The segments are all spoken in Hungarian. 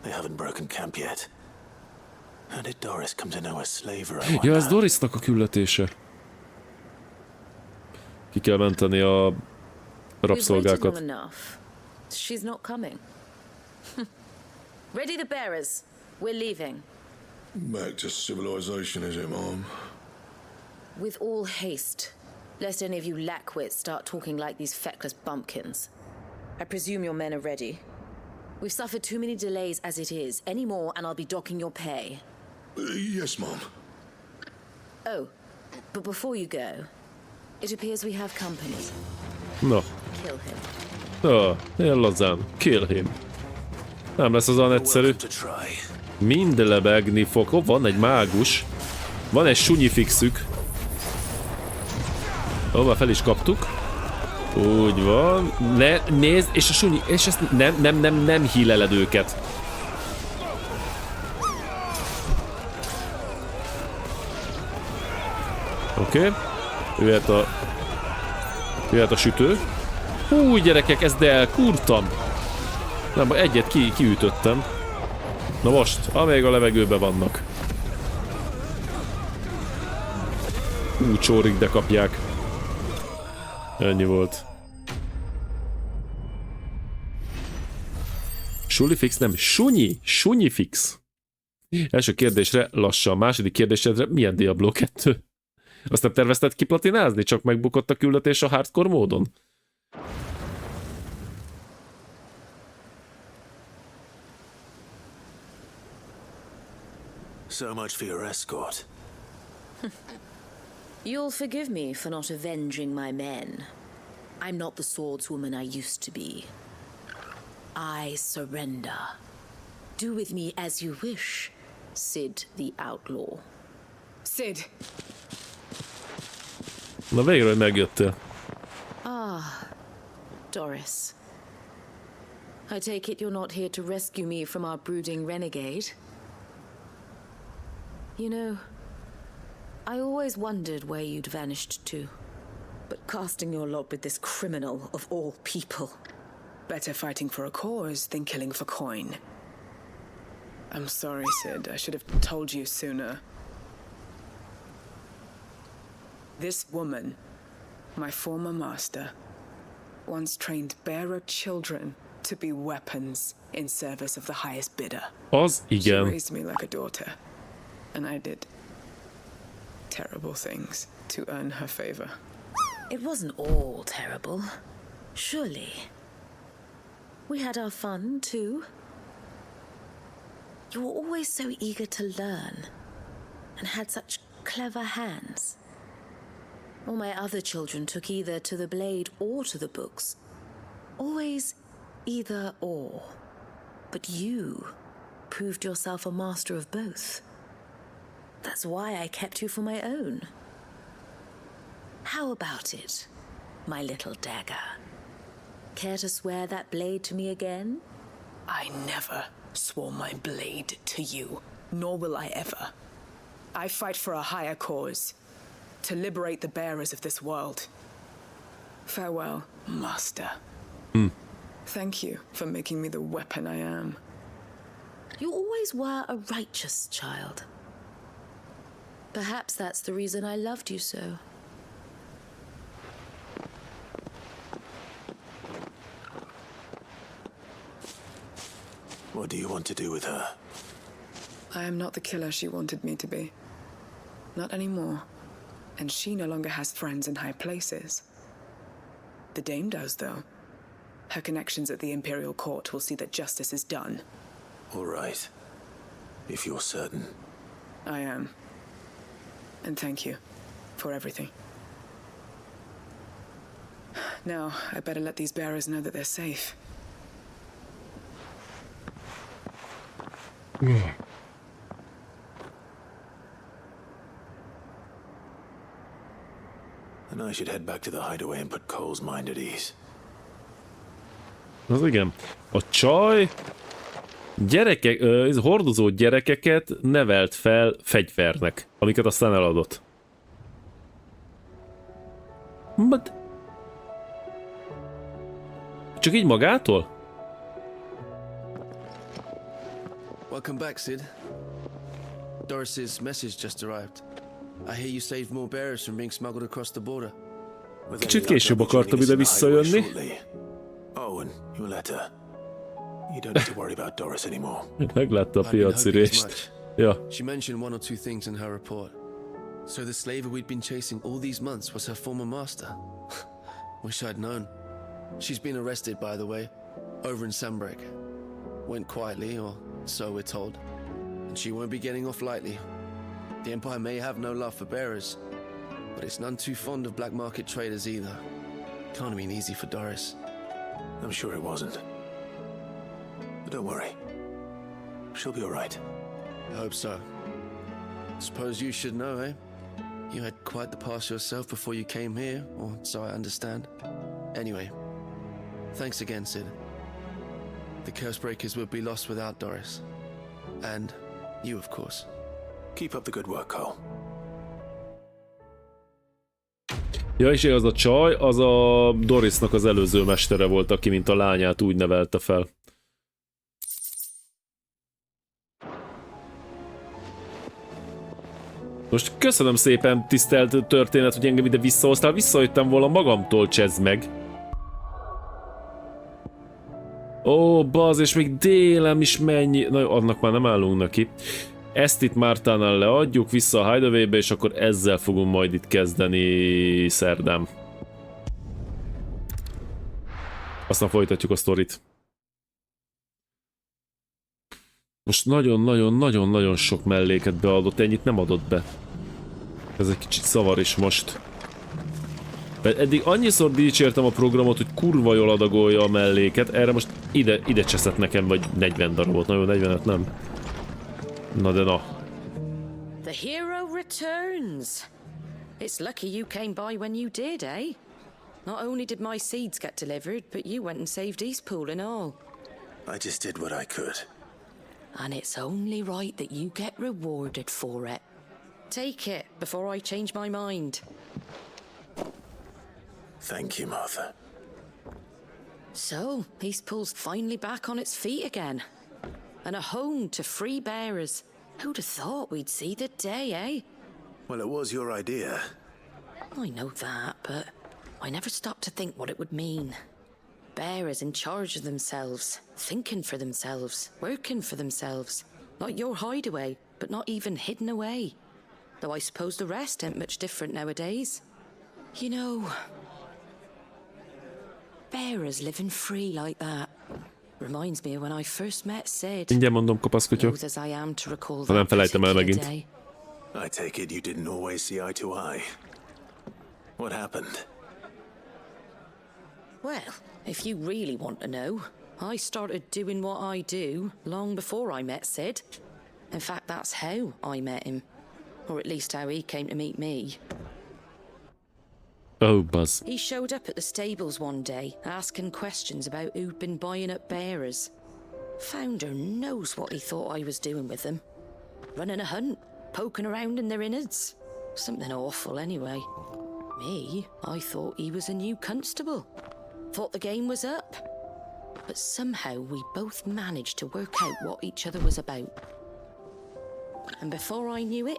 They haven't broken camp yet. How did Doris come to know a slaver? I Ja, ez wonder? Dorisnak a küldetése. Ki kell menteni a We've waited rabszolgákat. long enough. She's not coming. Ready the bearers. We're leaving. Back to civilization, is it, Mom? With all haste, lest any of you lackwits start talking like these feckless bumpkins. I presume your men are ready. We've suffered too many delays as it is. Any more and I'll be docking your pay. Yes, Mom. Oh, but before you go, it appears we have company. Na, Kill him. ilyen lazán. Kill him. Nem lesz az olyan egyszerű. To try. Mind lebegni fog. Hopp, van egy mágus. Van egy sunyi fixük. Ó, már fel is kaptuk. Úgy van. Nézd, és a sunyi... És ezt nem híleled őket. Oké. Jöhet a sütő. Hú, gyerekek, ezt elkurtam. Nem, egyet kiütöttem. Na most, amíg a levegőben vannak. Csórik, de kapják. Ennyi volt. Sulifix nem, sunyi fix. Első kérdésre lassan, második kérdésre milyen Diablo 2? Azt nem tervezted kiplatinázni? Csak megbukott a küldetés a hardcore módon? So much for your escort. You'll forgive me for not avenging my men. I'm not the swordswoman I used to be. I surrender. Do with me as you wish, Sid the Outlaw. Sid. Na végre, hogy megjöttél. Doris. I take it you're not here to rescue me from our brooding renegade? You know, I always wondered where you'd vanished to. But casting your lot with this criminal of all people. Better fighting for a cause than killing for coin. I'm sorry, Sid. I should have told you sooner. This woman, my former master, once trained bearer children to be weapons in service of the highest bidder. Az She igen. raised me like a daughter, and I did terrible things to earn her favor. It wasn't all terrible, surely. We had our fun, too. You were always so eager to learn, and had such clever hands. All my other children took either to the blade or to the books. Always either or. But you proved yourself a master of both. That's why I kept you for my own. How about it, my little dagger? Care to swear that blade to me again? I never swore my blade to you, nor will I ever. I fight for a higher cause, to liberate the bearers of this world. Farewell, Master. Thank you for making me the weapon I am. You always were a righteous child. Perhaps that's the reason I loved you so. What do you want to do with her? I am not the killer she wanted me to be. Not anymore. And she no longer has friends in high places. The Dame does, though. Her connections at the Imperial Court will see that justice is done. All right. If you're certain. I am. And thank you for everything. Now, I better let these bearers know that they're safe. Then I should head back to the hideaway and put Cole's mind at ease. Az igen. A csaj hordozó gyerekeket nevelt fel fegyvernek, amiket aztán eladott. But... Csak így magától? Welcome back, Sid. Doris's message just arrived. I hear you saved more bearers from being smuggled across the border. Kicsit később akartam ide visszajönni. Oh, and your letter. You don't need to worry about Doris anymore. Meglátta a piacirést. Ja. She mentioned one or two things in her report. So the slaver we'd been chasing all these months was her former master. Wish I'd known. She's been arrested, by the way, over in Sandbreak. Went quietly, or so we're told. And she won't be getting off lightly. The Empire may have no love for bearers, but it's none too fond of black market traders either. Can't have been easy for Doris. I'm sure it wasn't. But don't worry. She'll be all right. I hope so. Suppose you should know, eh? You had quite the past yourself before you came here, or so I understand. Anyway, thanks again, Sid. The Cursebreakers would be lost without Doris. And you, of course. Keep up the good work, Cole. Ja, és az a csaj, az a Dorisnak az előző mestere volt, aki mint a lányát úgy nevelte fel. Most köszönöm szépen, tisztelt történet, hogy engem ide visszahoztál. Visszajöttem volna magamtól, csezd meg. Ó, bazd, és még délem is mennyi... Na jó, annak már nem állunk neki. Ezt itt Mártánál leadjuk vissza a Hideaway-be, és akkor ezzel fogunk majd itt kezdeni szerdán. Aztán folytatjuk a sztorit. Most nagyon-nagyon sok melléket beadott, ennyit nem adott be. Ez egy kicsit szavar is most. Mert eddig annyiszor dicsértem a programot, hogy kurva jól adagolja a melléket, erre most ide cseszett nekem vagy 40 darabot, nagyon 40-et nem. Na de na. The hero returns. It's lucky you came by when you did, eh? Not only did my seeds get delivered, but you went and saved Eastpool and all. I just did what I could. And it's only right that you get rewarded for it. Take it before I change my mind. Thank you, Martha. So, Eastpool's finally back on its feet again. And a home to free bearers. Who'd have thought we'd see the day, eh? Well, it was your idea. I know that, but I never stopped to think what it would mean. Bearers in charge of themselves, thinking for themselves, working for themselves. Like your hideaway, but not even hidden away. Though I suppose the rest ain't much different nowadays. You know, bearers living free like that reminds me of when I first met Sid. Mindjárt mondom, kopaszkutyó. As I am to recall Ha nem felejtem el megint. day. I take it you didn't always see eye to eye. What happened? Well, if you really want to know, I started doing what I do long before I met Sid. In fact, that's how I met him. Or at least how he came to meet me. Oh, Buzz. He showed up at the stables one day, asking questions about who'd been buying up bearers. Founder knows what he thought I was doing with them. Running a hunt, poking around in their innards. Something awful anyway. Me, I thought he was a new constable. Thought the game was up. But somehow we both managed to work out what each other was about. And before I knew it,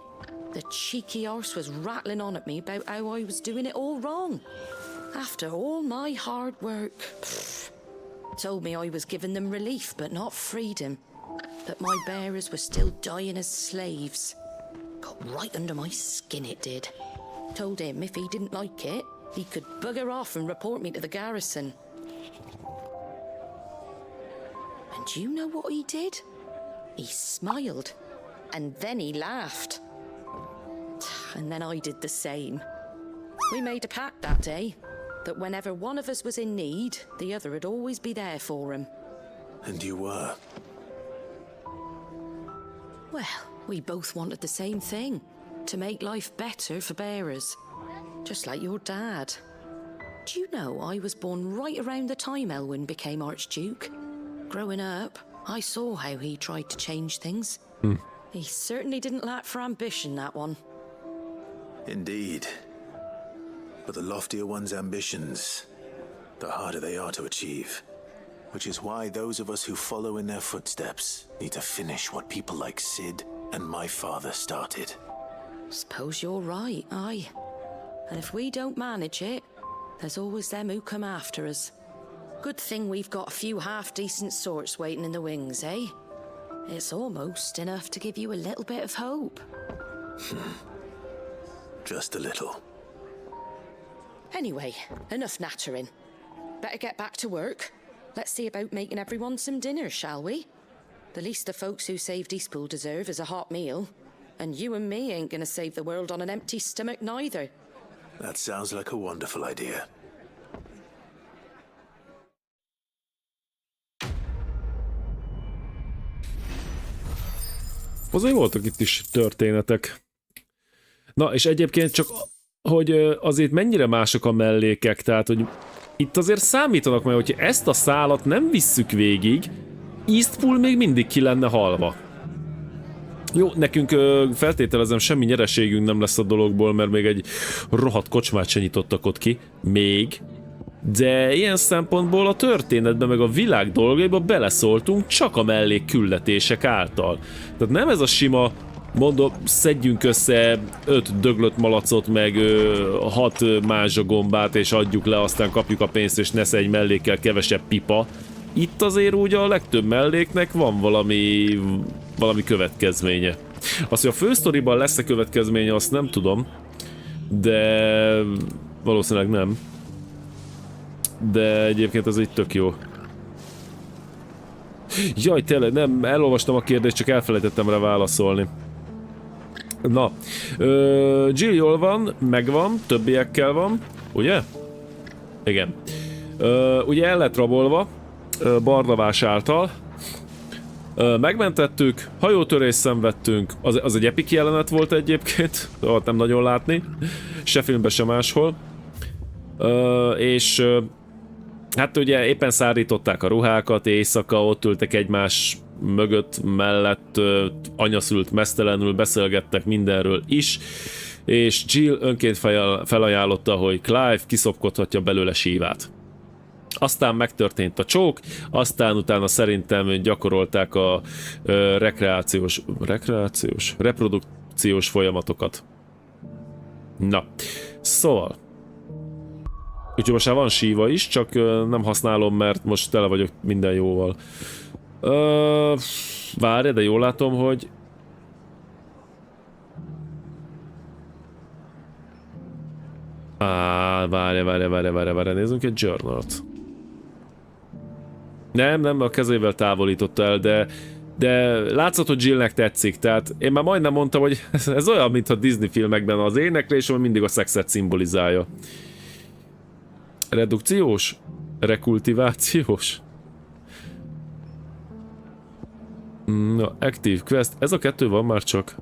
the cheeky arse was rattling on at me about how I was doing it all wrong. After all my hard work. Pfft. Told me I was giving them relief but not freedom. That my bearers were still dying as slaves. Got right under my skin, it did. Told him if he didn't like it, he could bugger off and report me to the garrison. And do you know what he did? He smiled. And then he laughed. And then I did the same. We made a pact that day, that whenever one of us was in need, the other would always be there for him. And you were? Well, we both wanted the same thing, to make life better for bearers. Just like your dad. Do you know I was born right around the time Elwyn became Archduke? Growing up, I saw how he tried to change things. He certainly didn't lack for ambition, that one. Indeed. But the loftier one's ambitions, the harder they are to achieve. Which is why those of us who follow in their footsteps need to finish what people like Sid and my father started. Suppose you're right, aye. And if we don't manage it, there's always them who come after us. Good thing we've got a few half-decent sorts waiting in the wings, eh? It's almost enough to give you a little bit of hope. Just a little. Anyway, enough nattering. Better get back to work. Let's see about making everyone some dinner, shall we? The least the folks who saved Eastpool deserve is a hot meal. And you and me ain't gonna save the world on an empty stomach neither. That sounds like a wonderful idea. Azért voltak itt is történetek. Na, és egyébként csak, hogy azért mennyire mások a mellékek, tehát, hogy itt azért számítanak majd, hogyha ezt a szálat nem visszük végig, Eastpool még mindig ki lenne halva. Jó, nekünk feltételezem semmi nyereségünk nem lesz a dologból, mert még egy rohadt kocsmát se nyitottak ott ki. Még. De ilyen szempontból a történetbe meg a világ dolgaiba beleszóltunk csak a mellék küldetések által. Tehát nem ez a sima, mondom, szedjünk össze 5 döglött malacot, meg 6 mázsagombát, és adjuk le, aztán kapjuk a pénzt, és nesze egy mellékkel kevesebb pipa. Itt azért úgy a legtöbb melléknek van valami következménye. Az, hogy a fősztoriban lesz-e következménye, azt nem tudom, de valószínűleg nem. De egyébként ez így tök jó. Jaj, tényleg, nem, elolvastam a kérdést, csak elfelejtettem rá válaszolni. Na, Jill jól van, megvan, többiekkel van, ugye? Igen. Ugye el lett rabolva, Barnabás által. Megmentettük, hajótörést szenvedtünk, az egy epic jelenet volt egyébként, ott nem nagyon látni, se filmben, se máshol. És hát ugye éppen szárították a ruhákat, éjszaka ott ültek egymás mögött, mellett, anyaszült meztelenül, beszélgettek mindenről is, és Jill önként felajánlotta, hogy Clive kiszopkodhatja belőle sívát. Aztán megtörtént a csók, aztán utána szerintem gyakorolták a reprodukciós folyamatokat. Na, szóval. Úgyhogy most már van síva is, csak nem használom, mert most tele vagyok minden jóval. Várj, de jól látom, hogy... Várj, nézzünk egy journalt. Nem, a kezével távolította el, de látszott, hogy Jillnek tetszik, tehát én már majdnem mondtam, hogy ez olyan, mint a Disney filmekben az éneklés, ami mindig a szexet szimbolizálja. Redukciós? Rekultivációs? Na, Active Quest. Ez a kettő van már csak.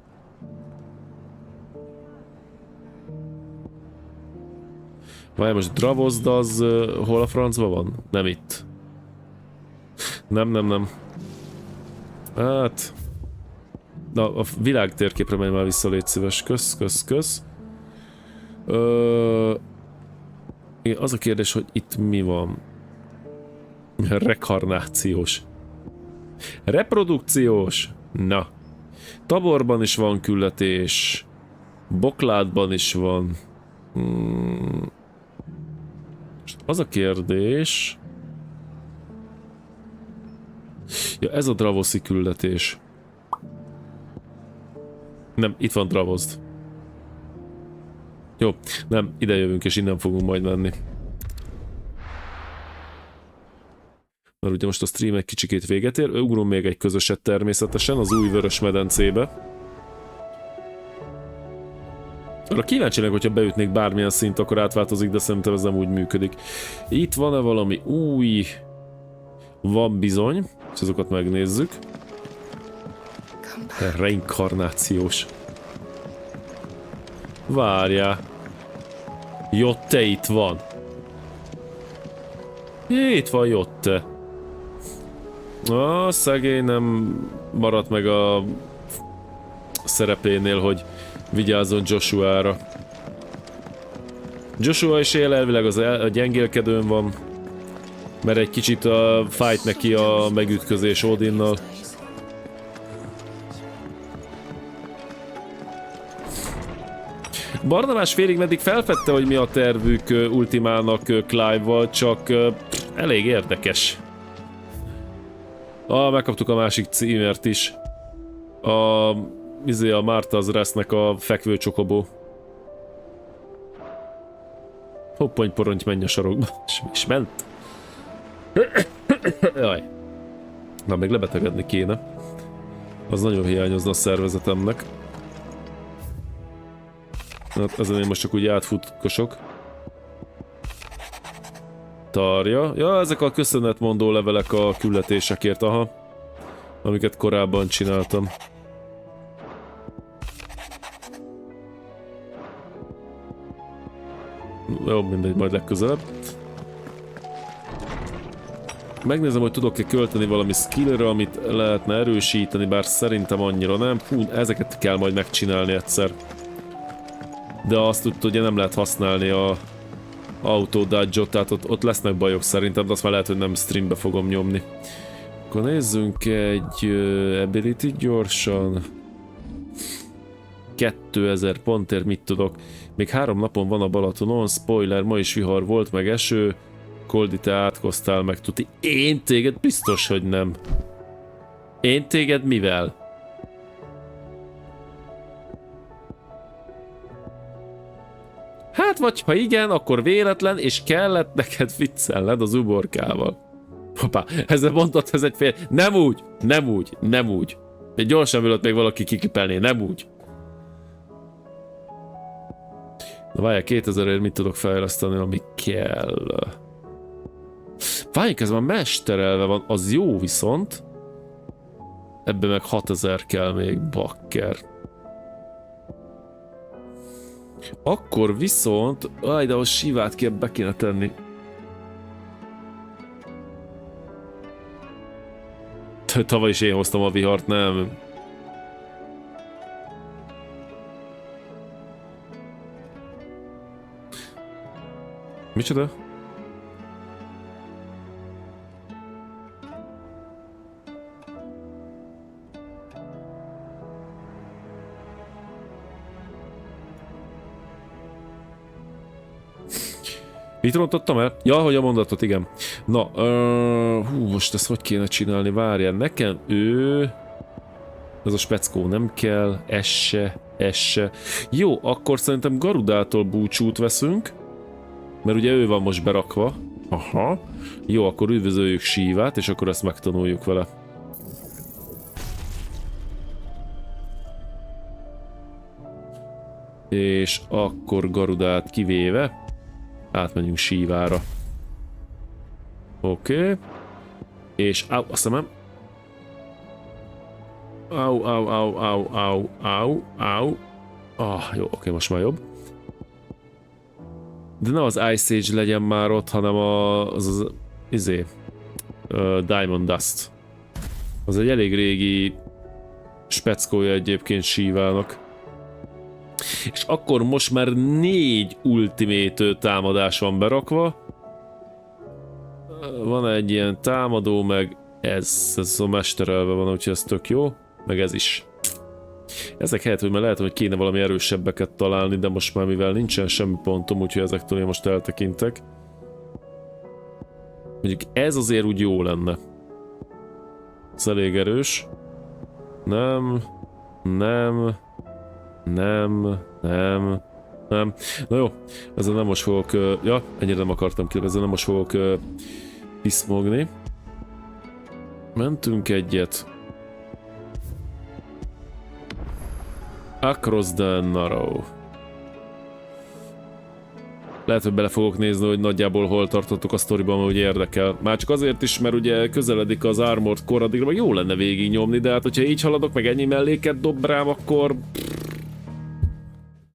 Várj, most Dravozd az hol a francba van? Nem itt. Nem. Hát... Na, a világ térképre menj már vissza, légy szíves. Kösz. Igen, az a kérdés, hogy itt mi van? Rekarnációs. Reprodukciós? Na. Taborban is van küldetés. Bokládban is van. Az a kérdés... Ja, ez a Dravoszi küldetés. Nem, itt van Dravozd. Jó, nem, ide jövünk és innen fogunk majd menni. Mert ugye most a stream egy kicsikét véget ér, ugrunk még egy közöset természetesen az új vörös medencébe. Arra kíváncsi lennék, hogyha beütnék bármilyen szint, akkor átváltozik, de szerintem ez nem úgy működik. Itt van-e valami új? Van bizony, és azokat megnézzük. Reinkarnációs. Várjál. Jotte itt van. Itt van Jotte. Szegény nem maradt meg a szerepénél, hogy vigyázzon Mert egy kicsit fájt neki a megütközés Odinnal. Barnabás félig meddig felfedte, hogy mi a tervük Ultimának Clive-val, csak elég érdekes. Megkaptuk a másik címert is. A Martha's Restnek a fekvő csokobó. Hoppony poronty, menj a sarokba. És ment. Jaj. Na, még lebetegedni kéne. Az nagyon hiányozna a szervezetemnek. Hát ezen én most csak úgy átfutkosok. Tarja. Ja, ezek a köszönetmondó levelek a küldetésekért, aha. Amiket korábban csináltam. Jó, mindegy, majd legközelebb. Megnézem, hogy tudok-e költeni valami skillre, amit lehetne erősíteni, bár szerintem annyira nem. Fú, ezeket kell majd megcsinálni egyszer. De azt ugye nem lehet használni a auto dodge-ot, tehát ott lesznek bajok szerintem, de azt már lehet, hogy nem streambe fogom nyomni. Akkor nézzünk egy ability gyorsan. 2000 pontért mit tudok? Még 3 napon van a Balatonon, spoiler, ma is vihar volt, meg eső. Coldi, te átkoztál meg, tuti. Én téged biztos, hogy nem. Én téged mivel? Hát vagy ha igen, akkor véletlen, és kellett neked viccelned az uborkával. Hoppá, ezzel mondtad, ez egy fél... Nem úgy, nem úgy, nem úgy. De gyorsan vilott még valaki kikipelné, nem úgy. Na várjál, 2000-ért mit tudok fejleszteni, ami kell? Várjunk, ez már mesterelve van, az jó viszont. Ebben meg 6000 kell még, bakker. Akkor viszont... Aj, de ahhoz sívát be kéne tenni. Tavaly is én hoztam a vihart, nem? Micsoda? Mit rontottam el? Ja, hogy a mondatot, igen. Na, most ezt hogy kéne csinálni? Várjál, nekem ez a speckó nem kell, ez se. Jó, akkor szerintem Garudától búcsút veszünk. Mert ugye ő van most berakva. Aha. Jó, akkor üdvözöljük Sívát, és akkor ezt megtanuljuk vele. És akkor Garudát kivéve átmegyünk Sívára. Oké. És a szemem. Au. Jó, oké, most már jobb. De ne az Ice Age legyen már ott, hanem az Diamond Dust. Az egy elég régi speckója egyébként Sívának. És akkor most már 4 ultimate támadás van berakva. Van egy ilyen támadó, meg ez a mesterelve van, úgyhogy ez tök jó. Meg ez is. Ezek helyett, hogy már lehet, hogy kéne valami erősebbeket találni, de most már mivel nincsen semmi pontom, úgyhogy ezektől én most eltekintek. Mondjuk ez azért úgy jó lenne. Ez elég erős. Nem. Na jó, ezzel nem most fogok... Ja, ennyire nem akartam ki, ezzel nem most fogok piszmogni. Mentünk egyet. Across the Narrow. Lehet, hogy bele fogok nézni, hogy nagyjából hol tartottuk a sztoriban, hogy érdekel. Már csak azért is, mert ugye közeledik az Armored Core, addigra meg jó lenne végignyomni, de hát hogyha így haladok, meg ennyi melléket dob rám, akkor...